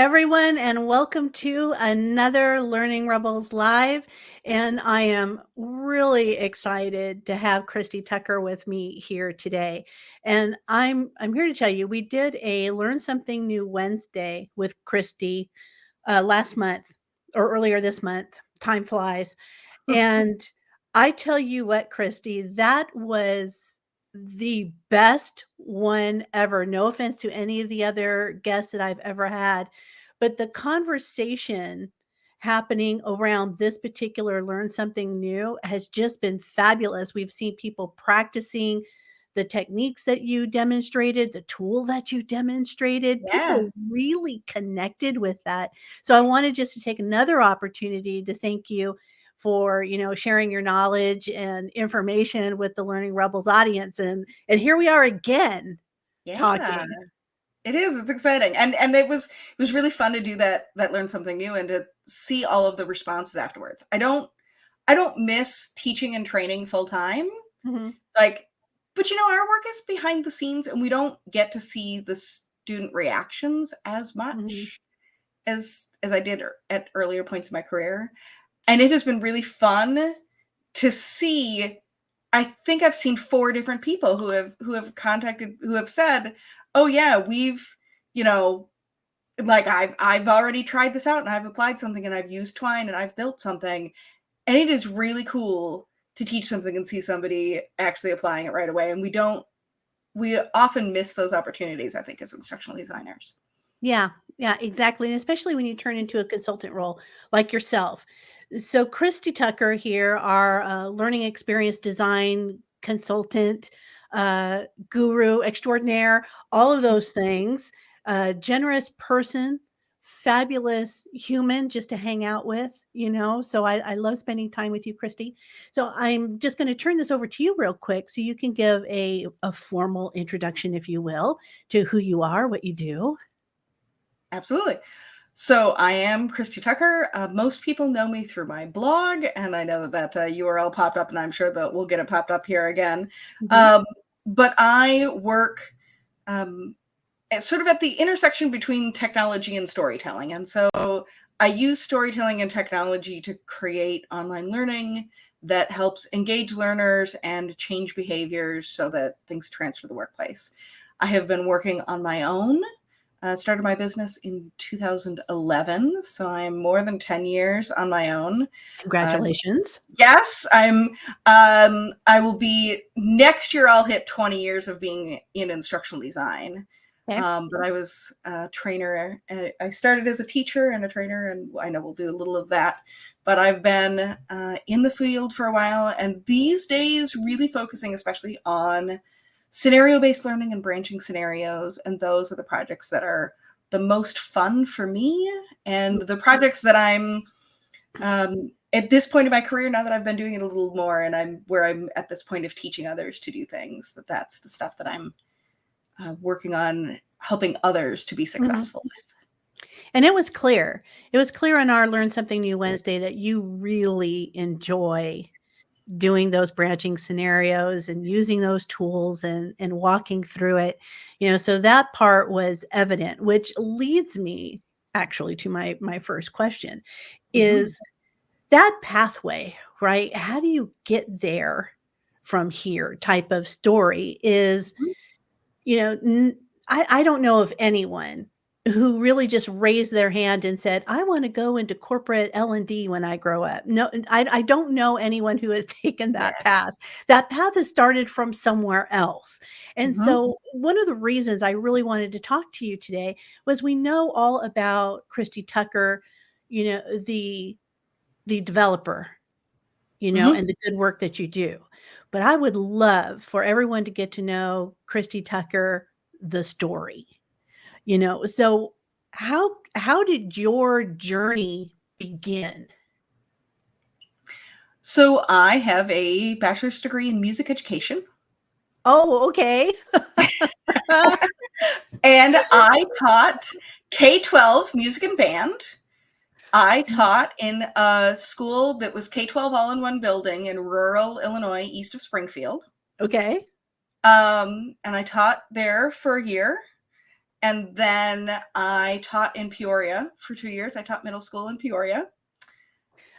everyone, and welcome to another Learning Rebels Live. And I am really excited to have Christy Tucker with me here today. And I'm here to tell you we did a Learn Something New Wednesday with Christy last month or earlier this month. Time flies. And I tell you what, Christy, that was the best one ever. No offense to any of the other guests that I've ever had, but the conversation happening around this particular Learn Something New has just been fabulous. We've seen people practicing the techniques that you demonstrated, the tool that you demonstrated. Yeah. People really connected with that. So I wanted just to take another opportunity to thank you for, sharing your knowledge and information with the Learning Rebels audience. And here we are again Yeah. talking. It is. It's exciting. And it was really fun to do that Learn Something New and to see all of the responses afterwards. I don't miss teaching and training full time. Mhm. Like, but our work is behind the scenes and we don't get to see the student reactions as Mhm. much as I did at earlier points in my career. And it has been really fun to see. I think I've seen 4 different people who have said, "Oh yeah, we've, like I've already tried this out and I've applied something and I've used Twine and I've built something." And it is really cool to teach something and see somebody actually applying it right away. And we often miss those opportunities, I think, as instructional designers. Yeah, yeah, exactly. And especially when you turn into a consultant role like yourself. So, Christy Tucker here, our learning experience design consultant, guru extraordinaire, all of those things, generous person, fabulous human just to hang out with. So, I love spending time with you, Christy. So, I'm just going to turn this over to you real quick so you can give a formal introduction, if you will, to who you are, what you do. Absolutely. So I am Christy Tucker. Most people know me through my blog, and I know that URL popped up, and I'm sure that we'll get it popped up here again. Mhm. But I work sort of at the intersection between technology and storytelling. And so I use storytelling and technology to create online learning that helps engage learners and change behaviors so that things transfer the workplace. I have been working on my own. Started my business in 2011, so I'm more than 10 years on my own. Congratulations. Yes, I'm. I will be next year. I'll hit 20 years of being in instructional design. Okay. But I was a trainer. I started as a teacher and a trainer, and I know we'll do a little of that. But I've been in the field for a while, and these days really focusing especially on scenario-based learning and branching scenarios. And those are the projects that are the most fun for me, and the projects that I'm at this point in my career, now that I've been doing it a little more, and I'm at this point of teaching others to do things, that's the stuff that I'm working on, helping others to be Mhm. successful. And it was clear. It was clear on our Learn Something New Wednesday that you really enjoy doing those branching scenarios and using those tools and walking through it. So that part was evident, which leads me actually to my first question Mm-hmm. is that pathway, right? How do you get there from here type of story is You know, n I don't know of anyone who really just raised their hand and said, "I wanna go into corporate L&D when I grow up." No, and I don't know anyone who has taken Yeah. that path. That path has started from somewhere else, and Mm-hmm. so one of the reasons I really wanted to talk to you today was we know all about Christy Tucker, the developer, Mm-hmm. and the good work that you do. But I would love for everyone to get to know Christy Tucker, the story. So how did your journey begin? So I have a bachelor's degree in music education, Oh, okay. and I taught K-12 music and band. I taught in a school that was K-12 all in one building in rural Illinois, east of Springfield. Okay. And I taught there for a year. And then I taught in Peoria for 2 years. I taught middle school in Peoria.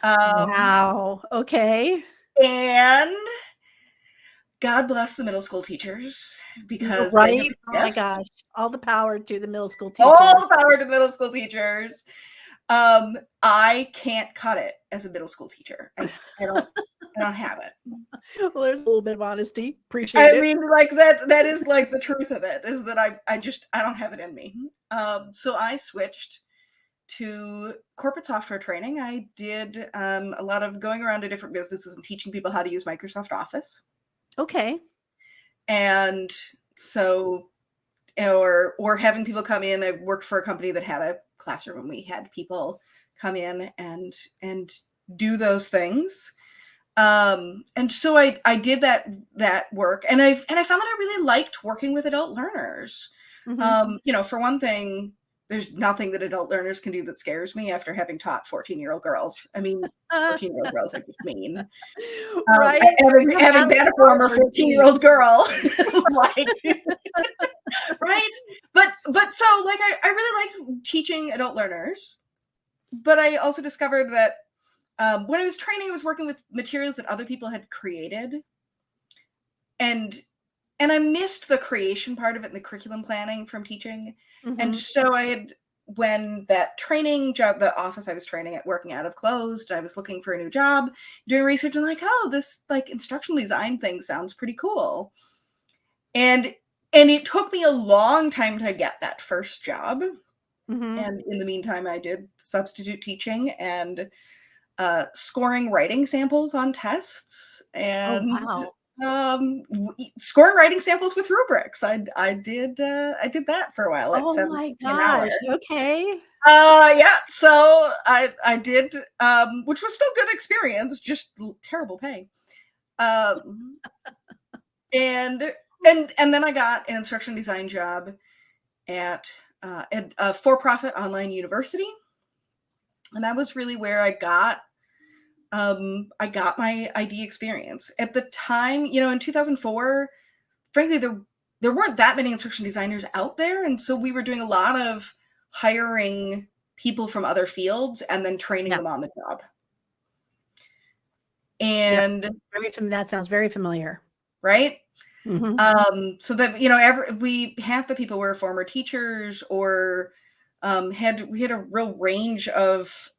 Wow. Okay. And God bless the middle school teachers because they have Right? a Oh my gift. gosh. All the power to the middle school All teachers. the power to middle school teachers. I can't cut it as a middle school teacher. I don't have it. Well, there's a little bit of honesty. Appreciate I it. mean, like that is like the truth of it, is that I don't have it in me. So I switched to corporate software training. I did a lot of going around to different businesses and teaching people how to use Microsoft Office. Okay. And so, or having people come in. I worked for a company that had a classroom, and we had people come in and do those things. And so I did that work, and I found that I really liked working with adult learners. Mm-hmm. For one thing, there's nothing that adult learners can do that scares me after having taught 14-year-old girls. I mean, 14-year-old girls are just mean. Right. Having been a former 14-year-old girl, like, right? But so, like, I really liked teaching adult learners, but I also discovered that when I was training, I was working with materials that other people had created, and I missed the creation part of it and the curriculum planning from teaching. And Mm-hmm. so when that training job, the office I was training at, working out of, closed, I was looking for a new job, doing research, and like, oh, this like instructional design thing sounds pretty cool. And it took me a long time to get that first job. Mm-hmm. And in the meantime, I did substitute teaching and scoring writing samples on tests, Oh, and wow. scoring writing samples with rubrics. I did that for a while at Oh 7 my an hour. gosh. Okay. Yeah. So I did, which was still good experience, just terrible pay. Um, and then I got an instruction design job at a for-profit online university, and that was really where I got my ID experience. At the time, in 2004, frankly, there weren't that many instruction designers out there, and so we were doing a lot of hiring people from other fields and then training Yeah. them on the job. Yeah. And That sounds very familiar. right. Mm-hmm. So that half the people were former teachers, or we had a real range of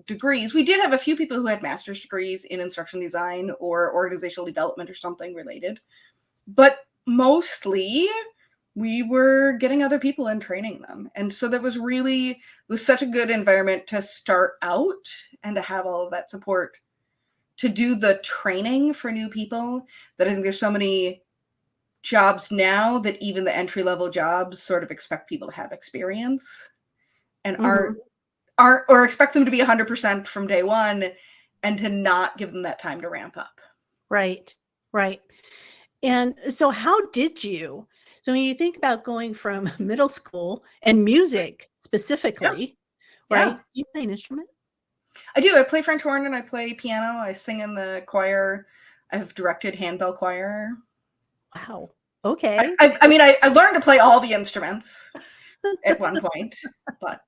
degrees. We did have a few people who had master's degrees in instruction design or organizational development or something related, but mostly we were getting other people and training them. And so it was such a good environment to start out and to have all of that support to do the training for new people, that I think there's so many jobs now that even the entry-level jobs sort of expect people to have experience and Mm-hmm. aren't or expect them to be 100% from day one, and to not give them that time to ramp up. Right. Right. And so when you think about going from middle school and music Yeah. specifically, Yeah. right? Do you play an instrument? I do. I play French horn and I play piano. I sing in the choir. I've directed handbell choir. Wow. Okay. I learned to play all the instruments at one point, but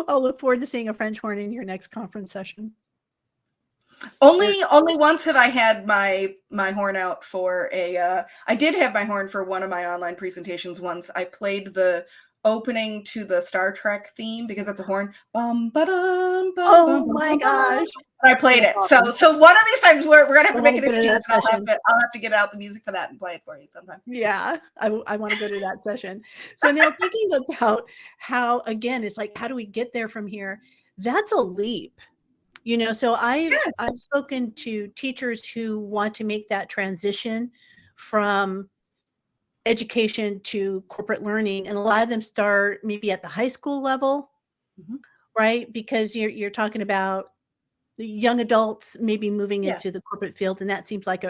I'll look forward to seeing a French horn in your next conference session. only once have I had my horn out for I did have my horn for one of my online presentations once. I played the opening to the Star Trek theme, because that's a horn. Bum, ba-dum, bum, Oh bum, bum, my bum, gosh. and I played it. Awesome. So one of these times we're gonna have to make an go to excuse, that and session. I'll have to get out the music for that and play it for you sometime. Yeah, I want to go to that session. So now thinking about how, again, it's like, how do we get there from here? That's a leap. So I've spoken to teachers who want to make that transition from education to corporate learning, and a lot of them start maybe at the high school level, Mhm. right? Because you're talking about the young adults maybe moving Yeah. into the corporate field, and that seems like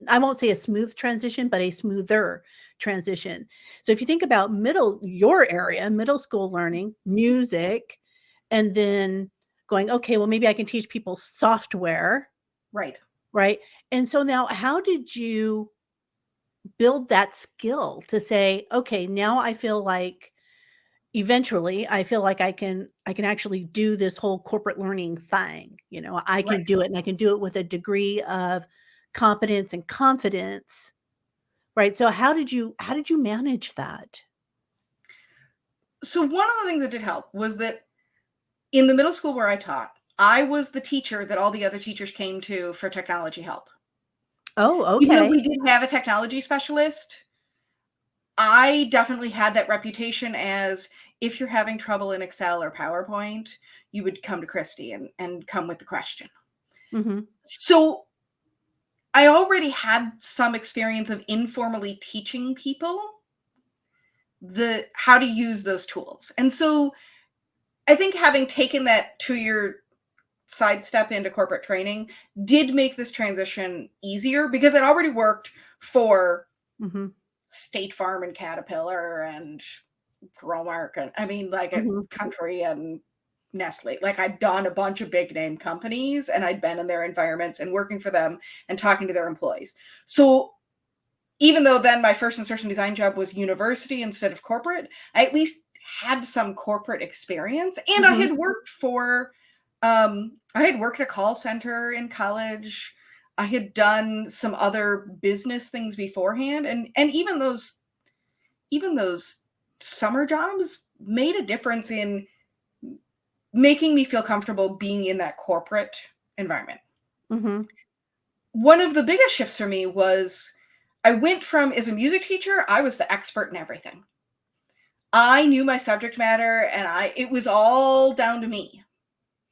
I won't say a smooth transition, but a smoother transition. So if you think about your area, middle school learning, music, and then going, okay, well, maybe I can teach people software, Right. right? And so now how did you build that skill to say, okay, now I feel like eventually I feel like I can actually do this whole corporate learning thing. I Right. can do it, and I can do it with a degree of competence and confidence, right? So how did you manage that? So one of the things that did help was that in the middle school where I taught, I was the teacher that all the other teachers came to for technology help. Oh, Even though okay. we did have a technology specialist, I definitely had that reputation as if you're having trouble in Excel or PowerPoint, you would come to Christy and come with the question. Mhm. So I already had some experience of informally teaching people the how to use those tools. And so I think having taken that 2-year sidestep into corporate training did make this transition easier because I'd already worked for Mhm. State Farm and Caterpillar and Growmark and I mean like a Mhm. Country and Nestle. Like I'd done a bunch of big name companies and I'd been in their environments and working for them and talking to their employees. So even though then my first instruction design job was university instead of corporate, I at least had some corporate experience and Mhm. I had worked at a call center in college. I had done some other business things beforehand and even those summer jobs made a difference in making me feel comfortable being in that corporate environment. Mhm. One of the biggest shifts for me was I went from as a music teacher, I was the expert in everything. I knew my subject matter and it was all down to me.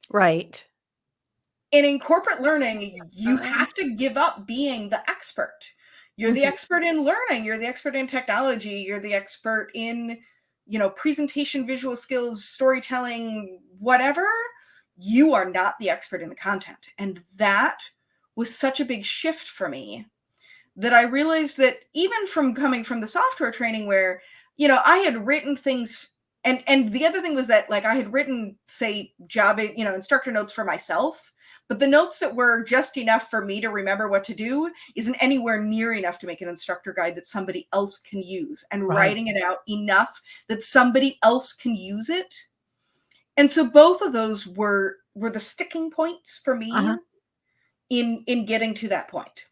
Right. And in corporate learning, you Um, have to give up being the expert. You're the mhm. expert in learning, you're the expert in technology, you're the expert in, presentation, visual skills, storytelling, whatever. You are not the expert in the content. And that was such a big shift for me that I realized that even from coming from the software training where, I had written things and the other thing was that like I had written say instructor notes for myself, but the notes that were just enough for me to remember what to do isn't anywhere near enough to make an instructor guide that somebody else can use and Right. writing it out enough that somebody else can use it. And so both of those were the sticking points for me Uh-huh. in getting to that point.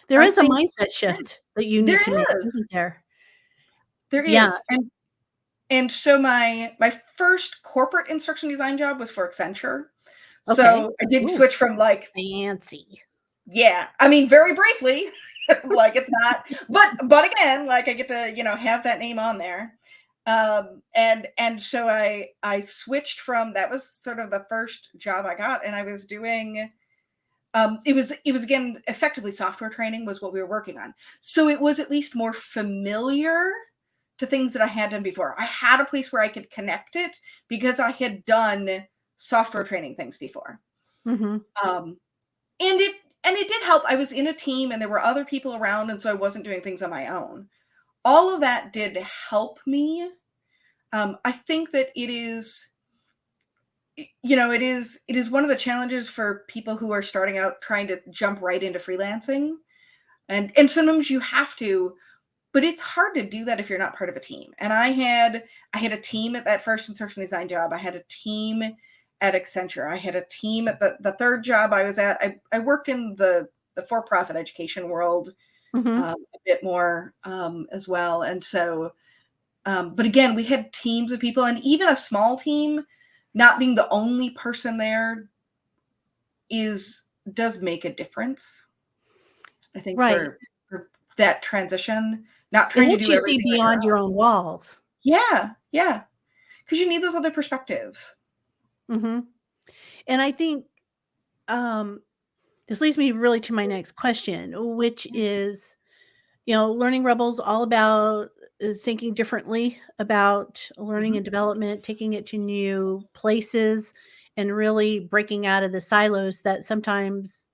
There I is a think mindset yeah, shift that you there need to make, is. isn't there? There Yeah. is, and so my first corporate instruction design job was for Accenture. Okay. So I did Ooh, switch from like fancy. yeah, I mean, very briefly, like it's not, but again, like I get to have that name on there, and so I switched from that was sort of the first job I got, and I was doing it was again effectively software training was what we were working on, so it was at least more familiar to things that I had done before. I had a place where I could connect it because I had done software training things before. Mhm. Um, and it did help. I was in a team and there were other people around, and so I wasn't doing things on my own. All of that did help me. I think that it is one of the challenges for people who are starting out trying to jump right into freelancing. And sometimes you have to, but it's hard to do that if you're not part of a team. And I had a team at that first instruction design job. I had a team at Accenture. I had a team at the third job I was at. I worked in the for-profit education world Mhm. a bit more as well. And so, but again, we had teams of people, and even a small team, not being the only person there is does make a difference. I think Right. for that transition, not It trying to helps do you see everything on your beyond your own. own walls. Yeah, yeah, because you need those other perspectives. Mhm. And I think, um, this leads me really to my next question, which is, Learning Rebels all about, thinking differently about learning Mhm, and development, taking it to new places, and really breaking out of the silos that sometimes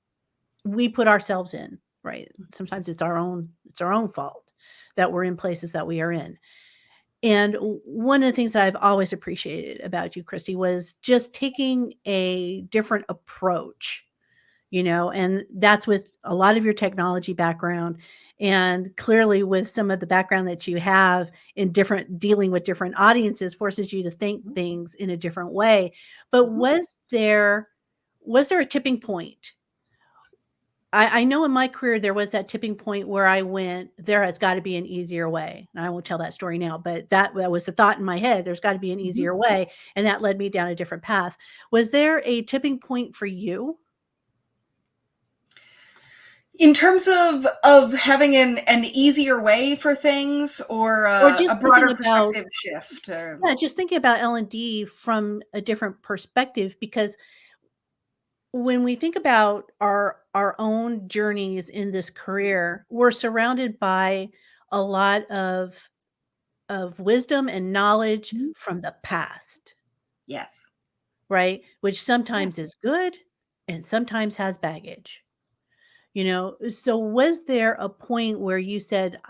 we put ourselves in, right? Sometimes it's our own fault that we're in places that we are in. And one of the things that I've always appreciated about you, Christy, was just taking a different approach and that's with a lot of your technology background, and clearly with some of the background that you have in different dealing with different audiences forces you to think things in a different way. But Mhm. was there a tipping point? I know in my career there was that tipping point where I went, there has got to be an easier way. And I won't tell that story now, but that was the thought in my head. There's got to be an Mhm. easier way. And that led me down a different path. Was there a tipping point for you? In terms of having an easier way for things, or Or a just thinking broader about, perspective shift, or yeah, just thinking about L&D from a different perspective, because when we think about our own journeys in this career, we're surrounded by a lot of wisdom and knowledge Mhm. from the past, Yes. right? Which Yeah. sometimes is good and sometimes has baggage. So was there a point where you said,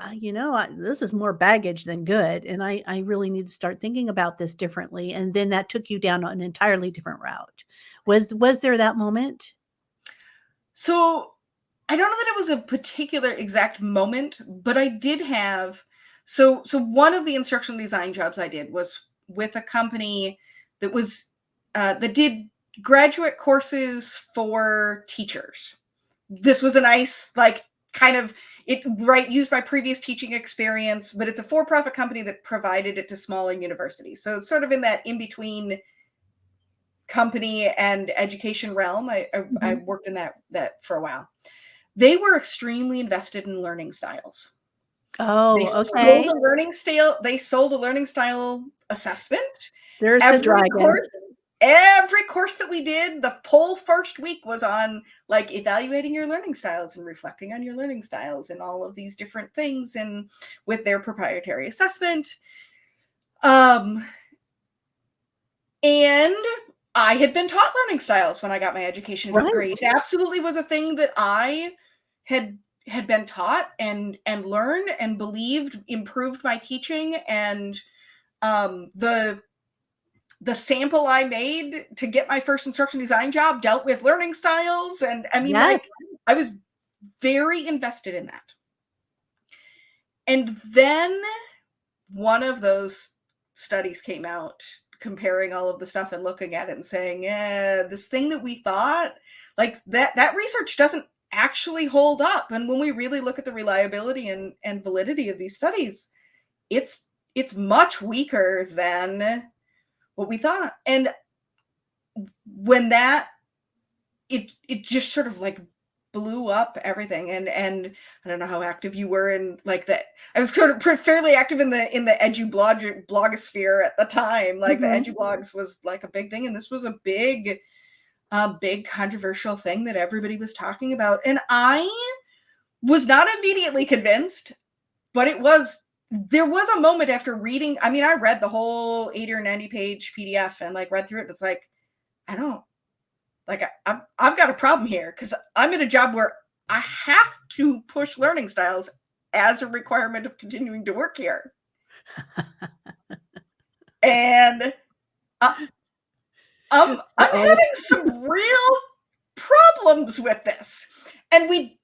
this is more baggage than good, and I really need to start thinking about this differently, and then that took you down an entirely different route? Was there that moment? So I don't know that it was a particular exact moment, but I did have, so one of the instructional design jobs I did was with a company that was that did graduate courses for teachers. This was a nice, like, kind of, it right, used my previous teaching experience, but it's a for-profit company that provided it to smaller universities. So it's sort of in that in between company and education realm. I Mhm. worked in that for a while. They were extremely invested in learning styles. They Oh, sold okay. a learning style. They sold a learning style assessment. There's the Every dragon. course, every course that we did, the whole first week was on, like, evaluating your learning styles and reflecting on your learning styles and all of these different things, and with their proprietary assessment. Um, and I had been taught learning styles when I got my education in 5th grade. Right. It absolutely was a thing that I had had been taught and learned and believed improved my teaching. And the sample I made to get my first instruction design job dealt with learning styles. And I mean, Yes. like, I was very invested in that. And then one of those studies came out comparing all of the stuff and looking at it and saying, yeah, this thing that we thought, like, that research doesn't actually hold up. And when we really look at the reliability and validity of these studies, it's much weaker than what we thought. And when that, it just sort of, like, blew up everything. And I don't know how active you were in, like, that. I was sort of fairly active in the edu blogosphere at the time. Like, the Mhm. edu blogs was like a big thing, and this was a big controversial thing that everybody was talking about. And I was not immediately convinced, but there was a moment after reading. I mean, I read the whole 80 or 90 page PDF and, like, read through it. It's like, I don't, like, I've got a problem here, because I'm in a job where I have to push learning styles as a requirement of continuing to work here. And I, I'm Uh-oh. having some real problems with this. And we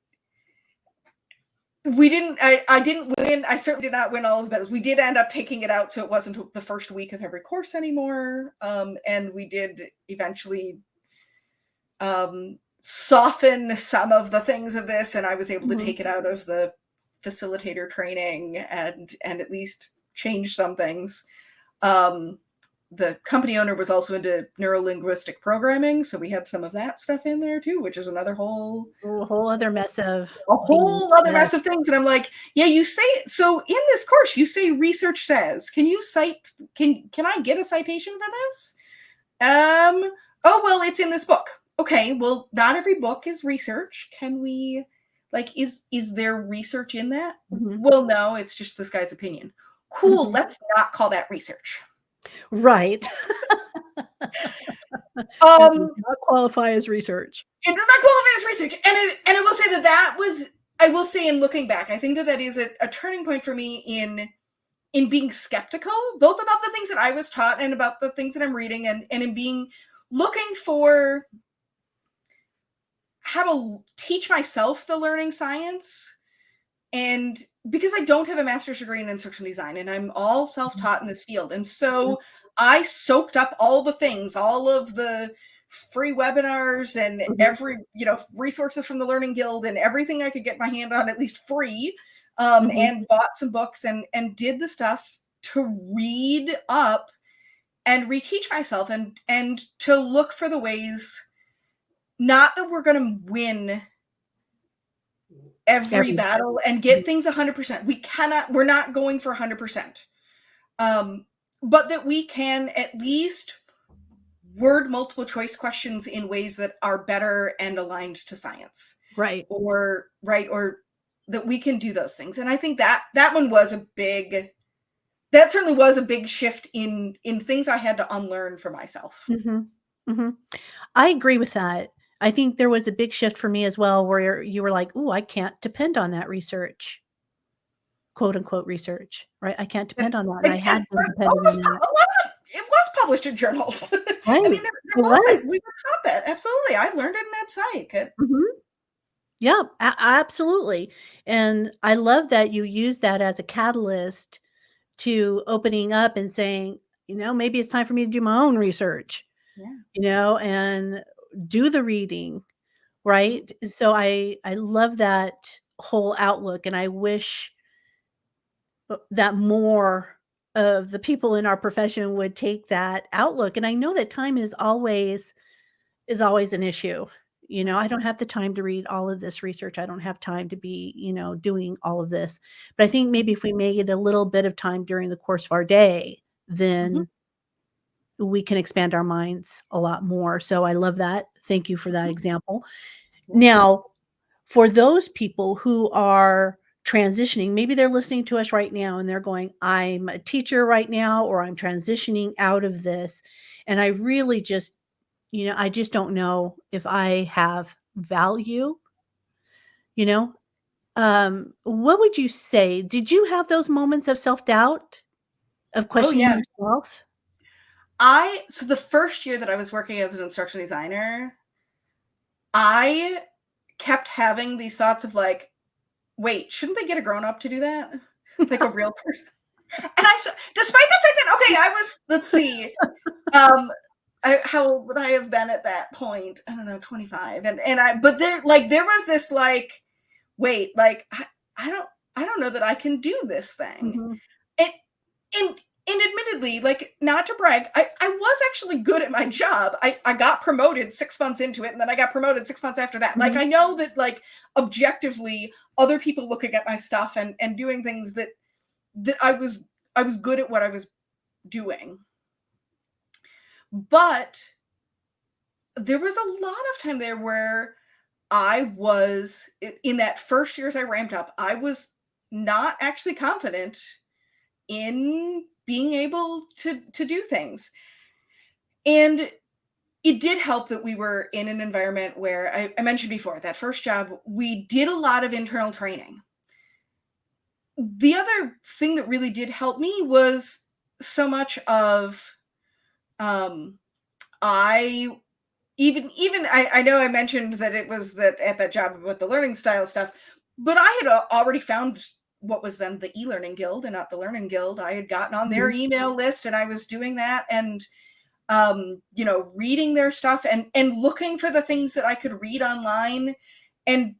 didn't, I didn't win. I certainly did not win all of the battles. We did end up taking it out, so it wasn't the first week of every course anymore. And we did eventually soften some of the things of this, and I was able to Mhm. take it out of the facilitator training and at least change some things. Um, the company owner was also into neurolinguistic programming, so we had some of that stuff in there too, which is another whole A whole other mess of a beans. whole other Yes. mess of things. And I'm like, yeah, you say, so in this course you say research says, can you cite, can I get a citation for this? Oh, well, it's in this book. Okay, well, not every book is research. Can we, like, is there research in that? Mhm. Well, no, it's just this guy's opinion. Cool, Mhm. let's not call that research. Right. That does Um, not qualify as research. it does not qualify as research. And I will say that was, I will say, in looking back, I think that is a turning point for me in being skeptical, both about the things that I was taught and about the things that I'm reading, and in being, looking for how to teach myself the learning science. And because I don't have a master's degree in instructional design and I'm all self-taught in this field. And Mhm. so I soaked up all the things, all of the free webinars and Mhm. every, resources from the Learning Guild and everything I could get my hand on, at least free, Mhm. and bought some books and did the stuff to read up and reteach myself and to look for the ways, not that we're going to win every Every battle and Mhm. get things 100%. We're not going for 100%. Um, but that we can at least word multiple choice questions in ways that are better and aligned to science, Right. or right, or that we can do those things. And I think that one was that certainly was a big shift in things I had to unlearn for myself. Mhm. Mhm. I agree with that. I think there was a big shift for me as well where you were like, "Ooh, I can't depend on that research." Quote, unquote, "research," right? I can't And depend on that, and and, I and had been oh, depending on that. it was published in journals. I mean, Right. there It was was. that we were taught that. Absolutely, I learned it in ed psych. Mhm. Yeah, absolutely, and I love that you use that as a catalyst to opening up and saying, "Maybe it's time for me to do my own research," Yeah. and do the reading, Mhm. right? So I love that whole outlook, and I wish that more of the people in our profession would take that outlook, and I know that time is always an issue. I Mhm. don't have the time to read all of this research. I don't have time to be, doing all of this. But I think maybe if we make it a little bit of time during the course of our day, Mhm. then we can expand our minds a lot more. So I love that. Thank you for that Mhm. example. Yeah. Now, for those people who are transitioning, maybe they're listening to us right now and they're going, I'm a teacher right now, or I'm transitioning out of this. And I really just, I just don't know if I have value, you know? What would you say? Did you have those moments of self-doubt, of Oh, questioning yeah. yourself? So the first year that I was working as an instructional designer, I kept having these thoughts of like, wait, shouldn't they get a grown up to do that? Like a real person. And despite the fact that, okay, I was, let's see, um, how old would I have been at that point? I don't know, 25. But there was this like, wait, like, I don't know that I can do this thing. Mhm, And and and admittedly, like, not to brag, I was actually good at my job. I got promoted 6 months into it, and then I got promoted 6 months after that. Like, mhm, I know that, like, objectively, other people looking at my stuff and doing things that I was good at what I was doing. But there was a lot of time there where I was in that first year as I ramped up, I was not actually confident in being able to do things. And it did help that we were in an environment where I mentioned before, that first job, we did a lot of internal training. The other thing that really did help me was so much of um I even I know I mentioned that it was that at that job with the learning style stuff, but I had already found what was then the e-learning guild and not the learning guild. I had gotten on their mhm, email list and I was doing that and reading their stuff and looking for the things that I could read online and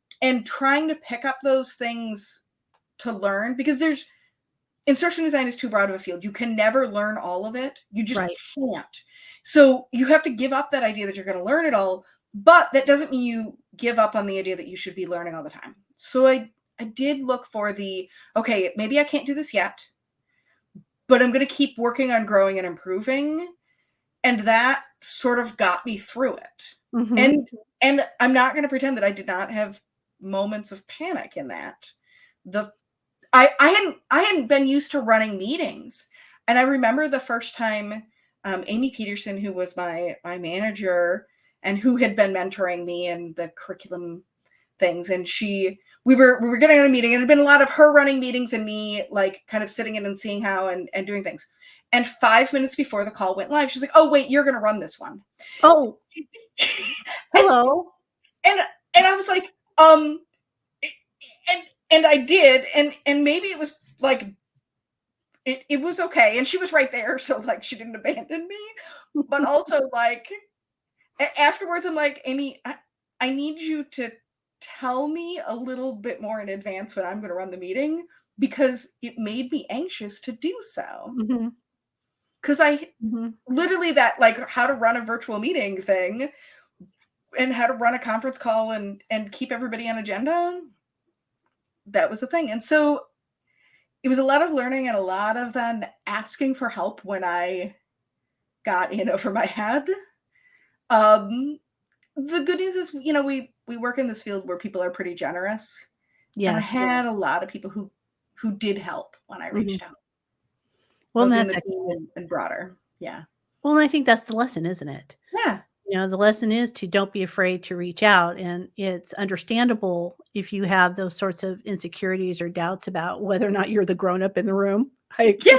trying to pick up those things to learn, because there's instruction design is too broad of a field. You can never learn all of it. You just right, can't. So you have to give up that idea that you're going to learn it all, but that doesn't mean you give up on the idea that you should be learning all the time. So I did look for the, okay, maybe I can't do this yet, but I'm going to keep working on growing and improving, and that sort of got me through it. mhm, And I'm not going to pretend that I did not have moments of panic in that. The I hadn't been used to running meetings, and I remember the first time Amy Peterson, who was my manager and who had been mentoring me in the curriculum things, and we were getting on a meeting, and it had been a lot of her running meetings and me like kind of sitting in and seeing how and doing things. And 5 minutes before the call went live, she's like, "Oh wait, you're going to run this one." oh, and hello. and And I was like, and I did, and maybe it was like it was okay, and she was right there, so like she didn't abandon me. But also like afterwards, I'm like, Amy, I need you to tell me a little bit more in advance when I'm going to run the meeting because it made me anxious to do so. Mhm. Because I Mhm. literally that like how to run a virtual meeting thing and how to run a conference call and keep everybody on agenda. That was the thing. And so it was a lot of learning and a lot of then asking for help when I got in over my head. Um, the good news is, we work in this field where people are pretty generous, and I Yes. had a lot of people who did help when I Mhm. reached out, Well, both in that's the team excellent. and broader. Yeah. Well, and I think that's the lesson, isn't it? Yeah. The lesson is to don't be afraid to reach out, and it's understandable if you have those sorts of insecurities or doubts about whether or not you're the grown up in the room. I Yeah.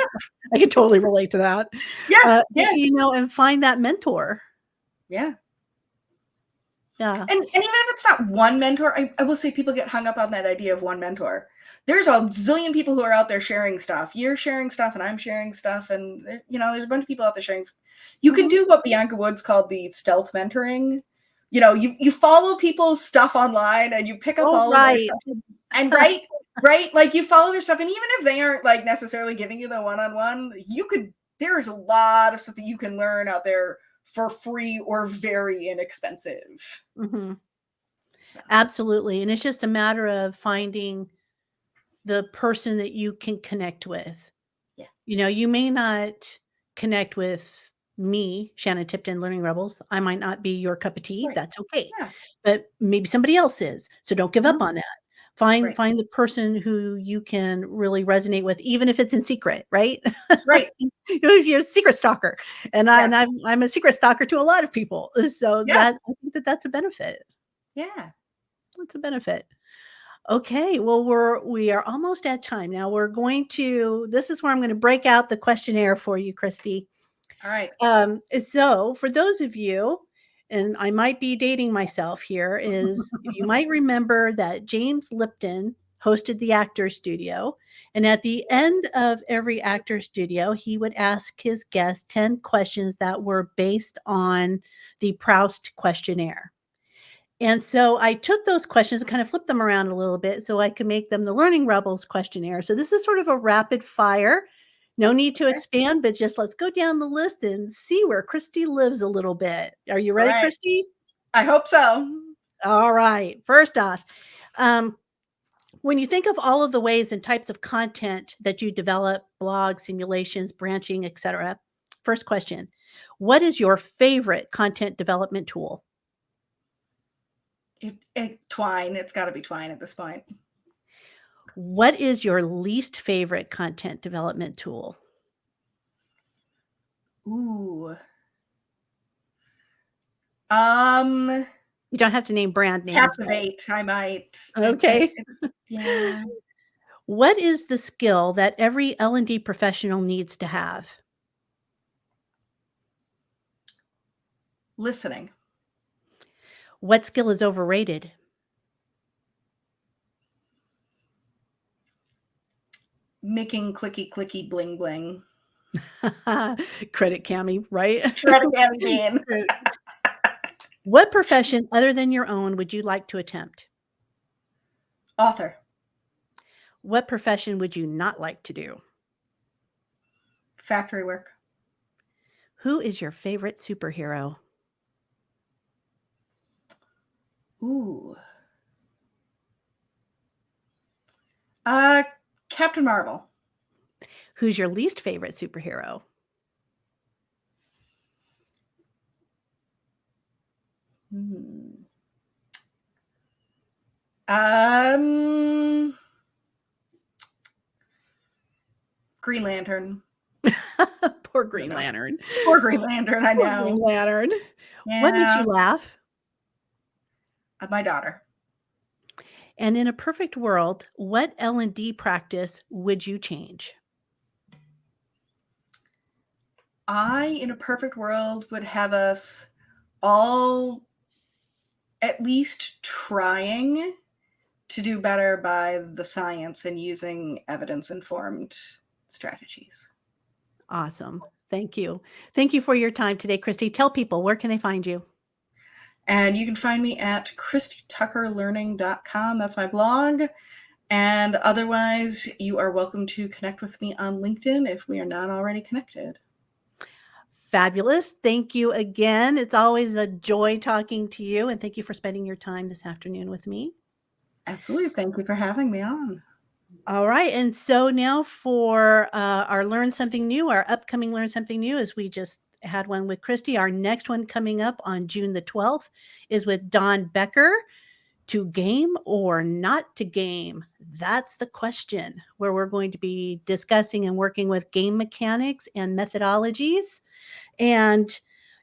I can totally relate to that. Yeah. Yeah. And find that mentor. Yeah. Yeah. And even if it's not one mentor, I will say people get hung up on that idea of one mentor. There's a zillion people who are out there sharing stuff. You're sharing stuff, and I'm sharing stuff, and there's a bunch of people out there sharing. You can Mhm. do what Bianca Woods called the stealth mentoring. You follow people's stuff online, and you pick up Oh, all of their right. stuff, and right, like you follow their stuff, and even if they aren't like necessarily giving you the one-on-one, there's a lot of stuff that you can learn out there for free or very inexpensive. Mhm. So Absolutely, and it's just a matter of finding the person that you can connect with. yeah, You may not connect with me, Shannon Tipton, Learning Rebels. I might not be your cup of tea. right, That's okay. yeah, But maybe somebody else is. So don't give up mhm, on that. Find right, find the person who you can really resonate with, even if it's in secret, right? right, If you're a secret stalker. And I yes, and I'm a secret stalker to a lot of people. So yes, I think that that's a benefit. yeah, That's a benefit. Okay, well, we are almost at time. Now we're going to this is where I'm going to break out the questionnaire for you, Christy. all right, So for those of you, and I might be dating myself here, is you might remember that James Lipton hosted the Actor Studio. And at the end of every Actor Studio, he would ask his guests 10 questions that were based on the Proust questionnaire. And so I took those questions and kind of flipped them around a little bit so I could make them the Learning Rebels questionnaire. So this is sort of a rapid fire. No need to okay, expand, but just let's go down the list and see where Christy lives a little bit. Are you all ready, right, Christy? I hope so. All right. First off, um, when you think of all of the ways and types of content that you develop, blogs, simulations, branching, etc. First question, what is your favorite content development tool? Twine, it's got to be Twine at this point. What is your least favorite content development tool? Ooh, um, You don't have to name brand names, but Captivate, I might, okay. yeah, What is the skill that every L&D professional needs to have? listening, What skill is overrated? making clicky clicky bling bling. Credit Cami, right? Shred of Gabby Bean, What profession other than your own would you like to attempt? author, What profession would you not like to do? factory work. Who is your favorite superhero? Ooh, uh, Captain Marvel. Who's your least favorite superhero? Hmm. Um, Green Lantern. Poor I don't Green know. Lantern. Poor Green Lantern, I Poor Green know. Lantern. What makes you Yeah, laugh? my daughter. And in a perfect world, what L&D practice would you change? I, in a perfect world, would have us all at least trying to do better by the science and using evidence-informed strategies. Awesome. Thank you. Thank you for your time today, Christy. Tell people, where can they find you? And you can find me at christytuckerlearning.com. That's my blog. And otherwise, you are welcome to connect with me on LinkedIn if we are not already connected. Fabulous. Thank you again. It's always a joy talking to you, and thank you for spending your time this afternoon with me. Absolutely. Thank you for having me on. All right. And so now for our Learn Something New, our upcoming Learn Something New, as we just had one with Christy. Our next one coming up on June the 12th is with Don Becker. To game or not to game? That's the question, where we're going to be discussing and working with game mechanics and methodologies. And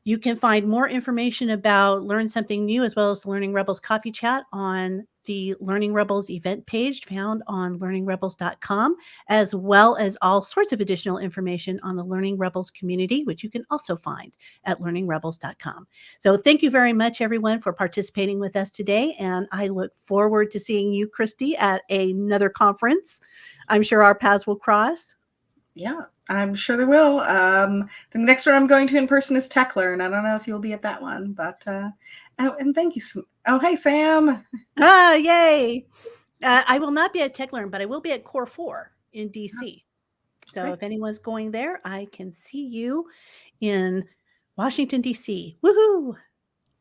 you can find more information about Learn Something New as well as the Learning Rebels Coffee Chat on the Learning Rebels event page found on learningrebels.com, as well as all sorts of additional information on the Learning Rebels community, which you can also find at learningrebels.com. So thank you very much, everyone, for participating with us today. And I look forward to seeing you, Christy, at another conference. I'm sure our paths will cross. Yeah, I'm sure there will. The next one I'm going to in person is TechLearn. I don't know if you'll be at that one, but and thank you. Oh, hey, Sam. Ah, yay. I will not be at TechLearn, but I will be at Core 4 in DC. So Great. if anyone's going there, I can see you in Washington, DC. Woohoo!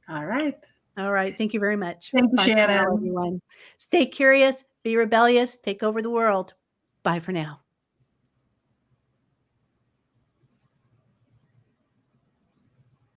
All right. All right. Thank you very much. Thank you, Bye for now, Shannon. everyone. Stay curious, be rebellious, take over the world. Bye for now.